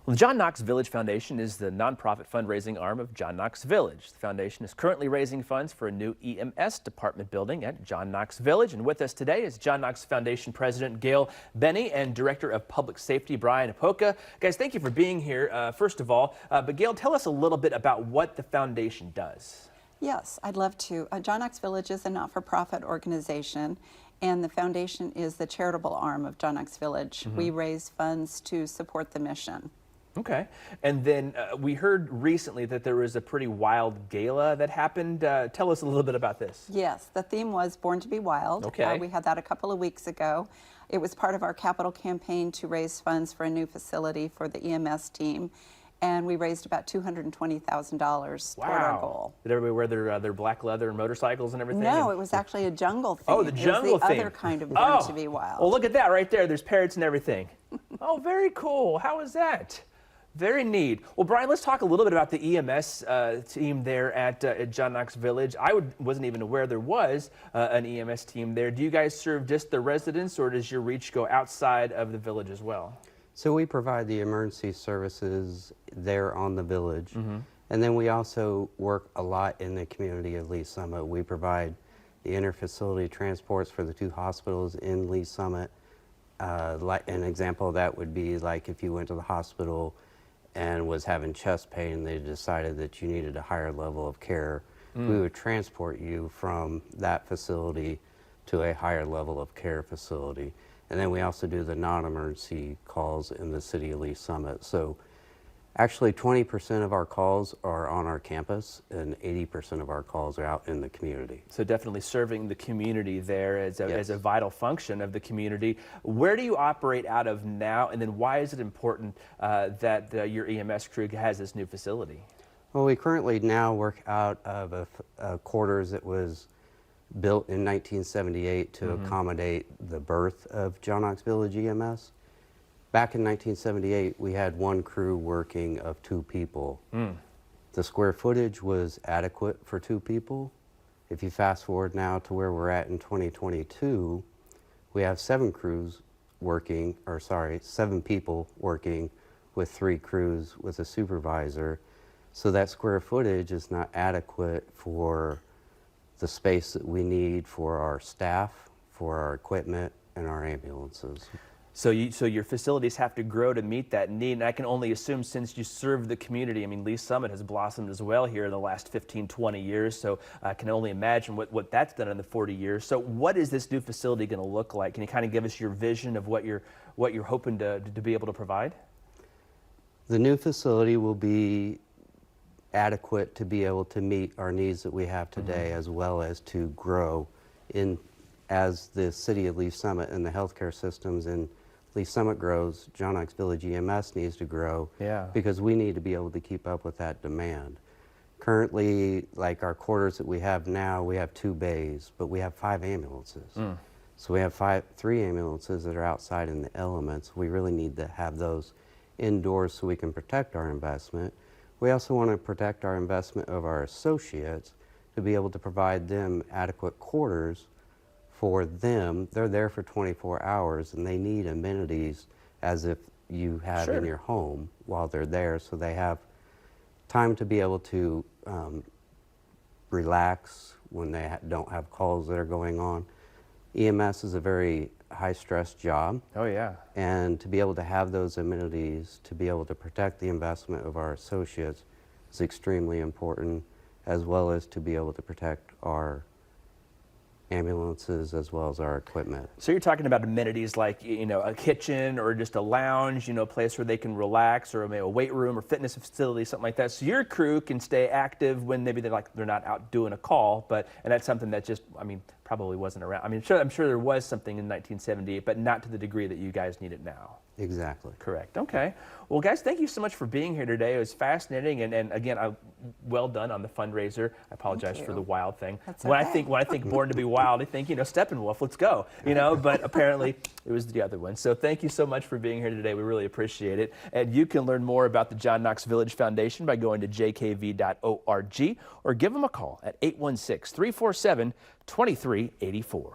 Well, the John Knox Village Foundation is the nonprofit fundraising arm of John Knox Village. The foundation is currently raising funds for a new EMS Department building at John Knox Village. And with us today is John Knox Foundation President Gail Benne and Director of Public Safety Brian Opoka. Guys, thank you for being here, first of all. But Gail, tell us a little bit about what the foundation does. Yes, I'd love to. John Knox Village is a not-for-profit organization, and the foundation is the charitable arm of John Knox Village. We raise funds to support the mission. Okay. And then we heard recently that there was a pretty wild gala that happened. Tell us a little bit about this. Yes, the theme was Born to be Wild. Okay. We had that a couple of weeks ago. It was part of our capital campaign to raise funds for a new facility for the EMS team. And we raised about $220,000 toward our goal. Did everybody wear their black leather and motorcycles and everything? No, it was actually a jungle theme. Oh, the jungle theme. The other kind of Born to be Wild. Well, look at that right there. There's parrots and everything. Oh, very cool. How is that? Very neat. Well, Brian, let's talk a little bit about the EMS team there at John Knox Village. I wasn't even aware there was an EMS team there. Do you guys serve just the residents, or does your reach go outside of the village as well? So we provide the emergency services there on the village. And then we also work a lot in the community of Lee Summit. We provide the inter-facility transports for the two hospitals in Lee Summit. Like an example of that would be like if you went to the hospital and was having chest pain and they decided that you needed a higher level of care, we would transport you from that facility to a higher level of care facility. And then we also do the non-emergency calls in the city of Lee Summit. So actually 20% of our calls are on our campus and 80% of our calls are out in the community. So definitely serving the community there as a vital function of the community. Where do you operate out of now, and then why is it important that your EMS crew has this new facility? Well, we currently now work out of a quarters that was built in 1978 to accommodate the birth of John Knox Village EMS. Back in 1978, we had one crew working of 2 people. The square footage was adequate for 2 people. If you fast forward now to where we're at in 2022, we have 7 crews working, or sorry, 7 people working with 3 crews with a supervisor. So that square footage is not adequate for the space that we need for our staff, for our equipment, and our ambulances. So your facilities have to grow to meet that need, and I can only assume since you serve the community, I mean, Lee Summit has blossomed as well here in the last 15, 20 years, so I can only imagine what that's done in the 40 years. So what is this new facility going to look like? Can you kind of give us your vision of what you're hoping to be able to provide? The new facility will be adequate to be able to meet our needs that we have today, as well as to grow as the city of Lee Summit and the healthcare systems in Lee Summit grows. John Knox Village EMS needs to grow because we need to be able to keep up with that demand. Currently, like our quarters that we have now, we have 2 bays, but we have 5 ambulances. So we have 3 ambulances that are outside in the elements. We really need to have those indoors so we can protect our investment. We also want to protect our investment of our associates to be able to provide them adequate quarters for them. They're there for 24 hours and they need amenities as if you have in your home while they're there, so they have time to be able to relax when they don't have calls that are going on. EMS is a very high-stress job. Oh, yeah. And to be able to have those amenities, to be able to protect the investment of our associates is extremely important, as well as to be able to protect our ambulances as well as our equipment. So you're talking about amenities like, you know, a kitchen or just a lounge, you know, a place where they can relax, or maybe a weight room or fitness facility, something like that. So your crew can stay active when maybe they're not out doing a call, and that's something that just, I mean, probably wasn't around. I mean, I'm sure there was something in 1978, but not to the degree that you guys need it now. Exactly. Correct. Okay. Well, guys, thank you so much for being here today. It was fascinating, and again, well done on the fundraiser. I apologize for the wild thing. That's when okay. I think Born to be Wild, I think, you know, Steppenwolf, let's go. You know, but apparently it was the other one. So thank you so much for being here today. We really appreciate it. And you can learn more about the John Knox Village Foundation by going to jkv.org or give them a call at 816-347-2384.